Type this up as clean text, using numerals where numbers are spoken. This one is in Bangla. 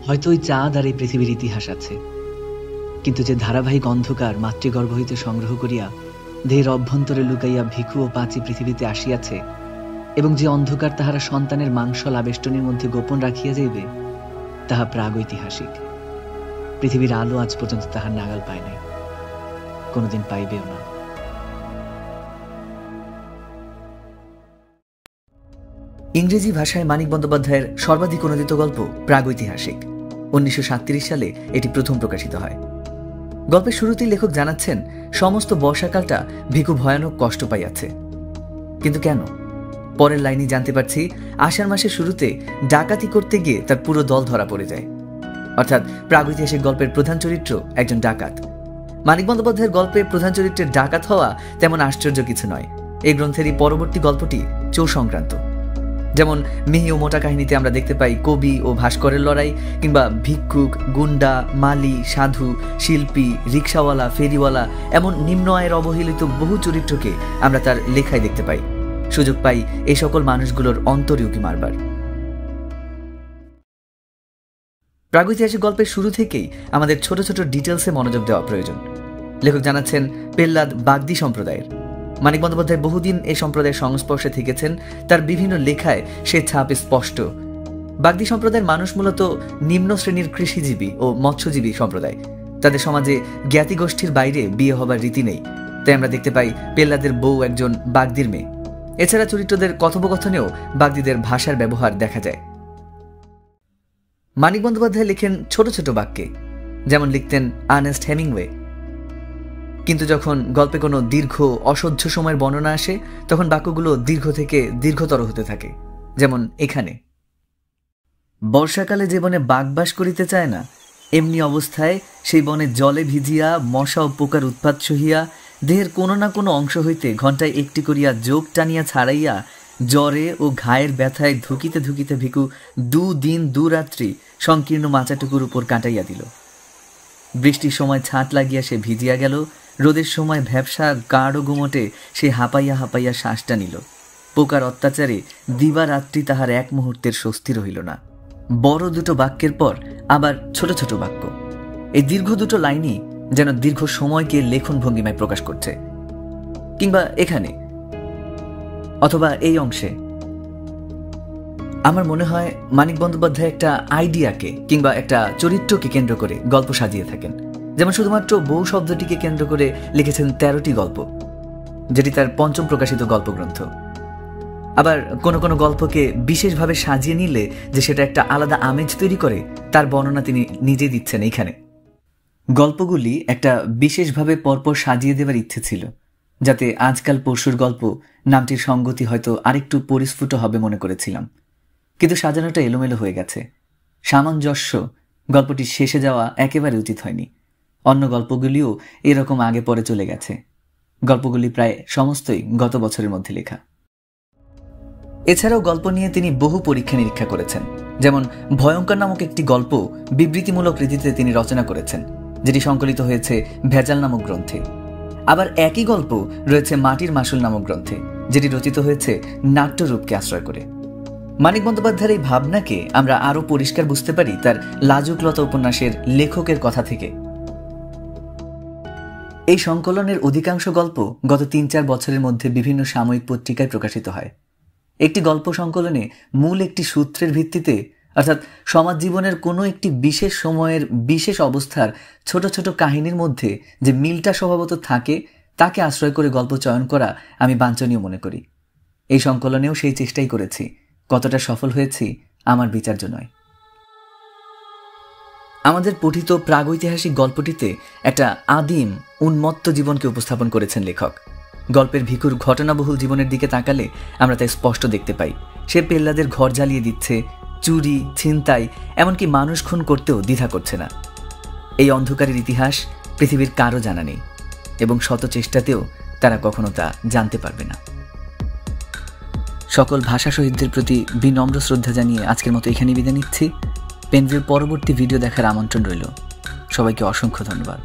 হয়তো ওই চাঁদ আর এই পৃথিবীর ইতিহাস আছে, কিন্তু যে ধারাবাহিক অন্ধকার মাতৃগর্ভ হইতে সংগ্রহ করিয়া দেহের অভ্যন্তরে লুকাইয়া ভিখু ও পাচি পৃথিবীতে আসিয়াছে, এবং যে অন্ধকার তাহারা সন্তানের মাংসল আবেষ্টনীর মধ্যে গোপন রাখিয়া যাইবে, তাহা প্রাগৈতিহাসিক। পৃথিবীর আলো আজ পর্যন্ত তাহার নাগাল পায় নাই, কোনোদিন পাইবেও না। ইংরেজি ভাষায় মানিক বন্দ্যোপাধ্যায়ের সর্বাধিক অনুদিত গল্প প্রাগৈতিহাসিক। 1937 সালে এটি প্রথম প্রকাশিত হয়। গল্পের শুরুতেই লেখক জানাচ্ছেন সমস্ত বর্ষাকালটা ভিখু ভয়ানক কষ্ট পাইয়াছে। কিন্তু কেন? পরের লাইনে জানতে পারছি আষাঢ় মাসের শুরুতে ডাকাতি করতে গিয়ে তার পুরো দল ধরা পড়ে যায়। অর্থাৎ প্রাগৈতিহাসিক গল্পের প্রধান চরিত্র একজন ডাকাত। মানিক বন্দ্যোপাধ্যায়ের গল্পে প্রধান চরিত্রের ডাকাত হওয়া তেমন আশ্চর্য কিছু নয়। এই গ্রন্থেরই পরবর্তী গল্পটি চোর সংক্রান্ত। যেমন মিহি ও মোটা কাহিনীতে আমরা দেখতে পাই কবি ও ভাস্করের লড়াই, কিংবা ভিক্ষুক, গুন্ডা, মালি, সাধু, শিল্পী, রিক্সাওয়ালা, ফেরিওয়ালা, এমন নিম্ন আয়ের অবহেলিত বহু চরিত্রকে আমরা তার লেখায় দেখতে পাই। সুযোগ পাই এই সকল মানুষগুলোর অন্তরে উকি মারবার। প্রাগৈতিহাসিক গল্পের শুরু থেকেই আমাদের ছোট ছোট ডিটেলসে মনোযোগ দেওয়া প্রয়োজন। লেখক জানাচ্ছেন পেল্লাদ বাগদি সম্প্রদায়ের। মানিক বন্দ্যোপাধ্যায় বহুদিন এই সম্প্রদায়ের সংস্পর্শে থেকেছেন, তার বিভিন্ন লেখায় সে ছাপ স্পষ্ট। বাগদি সম্প্রদায়ের মানুষ মূলত নিম্ন শ্রেণীর কৃষিজীবী ও মৎস্যজীবী সম্প্রদায়। তাদের সমাজে জ্ঞাতি গোষ্ঠীর বাইরে বিয়ে হবার রীতি নেই, তাই আমরা দেখতে পাই পেল্লাদের বউ একজন বাগদির মেয়ে। এছাড়া চরিত্রদের কথোপকথনেও বাগদিদের ভাষার ব্যবহার দেখা যায়। মানিক বন্দ্যোপাধ্যায় লেখেন ছোট ছোট বাক্যে, যেমন লিখতেন আর্নেস্ট হেমিংওয়ে। কিন্তু যখন গল্পে কোনো দীর্ঘ অসহ্য সময়ের বর্ণনা আসে, তখন বাক্যগুলো দীর্ঘ থেকে দীর্ঘতর হতে থাকে। যেমন এখানে, বর্ষাকালে যে বনে বাঘ বাস করিতে চায় না, এমনি অবস্থায় সেই বনে জলে ভিজিয়া মশা ও পোকার উৎপাত সহিয়া দেহের কোনো না কোনো অংশ হইতে ঘণ্টায় একটি করিয়া যোগ টানিয়া ছাড়াইয়া জ্বরে ও ঘায়ের ব্যথায় ধুকিতে ধুকিতে ভিখু 2 দিন 2 রাত্রি সংকীর্ণ মাচাটুকুর উপর কাটাইয়া দিল। বৃষ্টির সময় ছাঁট লাগিয়া সে ভিজিয়া গেল, রোদের সময় ভ্যাবসা গাঢ় গুমটে সে হাঁপাইয়া হাঁপাইয়া শ্বাসটা নিল। পোকার অত্যাচারে দিবারাত্রি তাহার এক মুহূর্তের স্বস্তি রহিল না। বড় দুটো বাক্যের পর আবার ছোট ছোট বাক্য। এই দীর্ঘ দুটো লাইনই যেন দীর্ঘ সময়কে লেখন ভঙ্গিমায় প্রকাশ করছে। কিংবা এখানে, অথবা এই অংশে। আমার মনে হয় মানিক বন্দ্যোপাধ্যায় একটা আইডিয়াকে কিংবা একটা চরিত্রকে কেন্দ্র করে গল্প সাজিয়ে থাকেন। যেমন শুধুমাত্র বউ শব্দটিকে কেন্দ্র করে লিখেছেন 13টি গল্প, যেটি তার পঞ্চম প্রকাশিত গল্পগ্রন্থ। আবার কোনো কোনো গল্পকে বিশেষভাবে সাজিয়ে নিলে যে সেটা একটা আলাদা আমেজ তৈরি করে, তার বর্ণনা তিনি নিজে দিচ্ছেন এইখানে। গল্পগুলি একটা বিশেষভাবে পরপর সাজিয়ে দেবার ইচ্ছে ছিল, যাতে আজকাল পরশুর গল্প নামটির সঙ্গতি হয়তো আরেকটু পরিস্ফুট হবে মনে করেছিলাম। কিন্তু সাজানোটা এলোমেলো হয়ে গেছে। সামঞ্জস্য গল্পটির শেষে যাওয়া একেবারে উচিত হয়নি। অন্য গল্পগুলিও এরকম আগে পরে চলে গেছে। গল্পগুলি প্রায় সমস্তই গত বছরের মধ্যে লেখা। এছাড়াও গল্প নিয়ে তিনি বহু পরীক্ষা নিরীক্ষা করেছেন। যেমন ভয়ঙ্কর নামক একটি গল্প বিবৃতিমূলক রীতিতে তিনি রচনা করেছেন, যেটি সংকলিত হয়েছে ভেজাল নামক গ্রন্থে। আবার একই গল্প রয়েছে মাটির মাসুল নামক গ্রন্থে, যেটি রচিত হয়েছে নাট্যরূপকে আশ্রয় করে। মানিক বন্দ্যোপাধ্যায়ের এই ভাবনাকে আমরা আরো পরিষ্কার বুঝতে পারি তার লাজুকলতা উপন্যাসের লেখকের কথা থেকে। এই সংকলনের অধিকাংশ গল্প গত 3-4 বছরের মধ্যে বিভিন্ন সাময়িক পত্রিকায় প্রকাশিত হয়। একটি গল্প সংকলনে মূল একটি সূত্রের ভিত্তিতে, অর্থাৎ সমাজ জীবনের কোনো একটি বিশেষ সময়ের বিশেষ অবস্থার ছোট ছোট কাহিনীর মধ্যে যে মিলটা স্বভাবত থাকে, তাকে আশ্রয় করে গল্প চয়ন করা আমি বাঞ্ছনীয় মনে করি। এই সংকলনেও সেই চেষ্টাই করেছি। কতটা সফল হয়েছি আমার বিচার্য নয়। আমাদের পঠিত প্রাগৈতিহাসিক গল্পটিতে একটা আদিম উন্মত্ত জীবনকে উপস্থাপন করেছেন লেখক। গল্পের ভিখুর ঘটনাবহুল জীবনের দিকে তাকালে আমরা তাই স্পষ্ট দেখতে পাই। সে পেল্লাদের ঘর জ্বালিয়ে দিচ্ছে, চুরি, ছিনতাই, এমনকি মানুষ খুন করতেও দ্বিধা করছে না। এই অন্ধকারের ইতিহাস পৃথিবীর কারো জানা নেই, এবং শত চেষ্টাতেও তারা কখনো তা জানতে পারবে না। সকল ভাষা শহীদদের প্রতি বিনম্র শ্রদ্ধা জানিয়ে আজকের মতো এখানেই বিদায় নিচ্ছি। পেনভিউর পরবর্তী ভিডিও দেখার আমন্ত্রণ রইল। সবাইকে অসংখ্য ধন্যবাদ।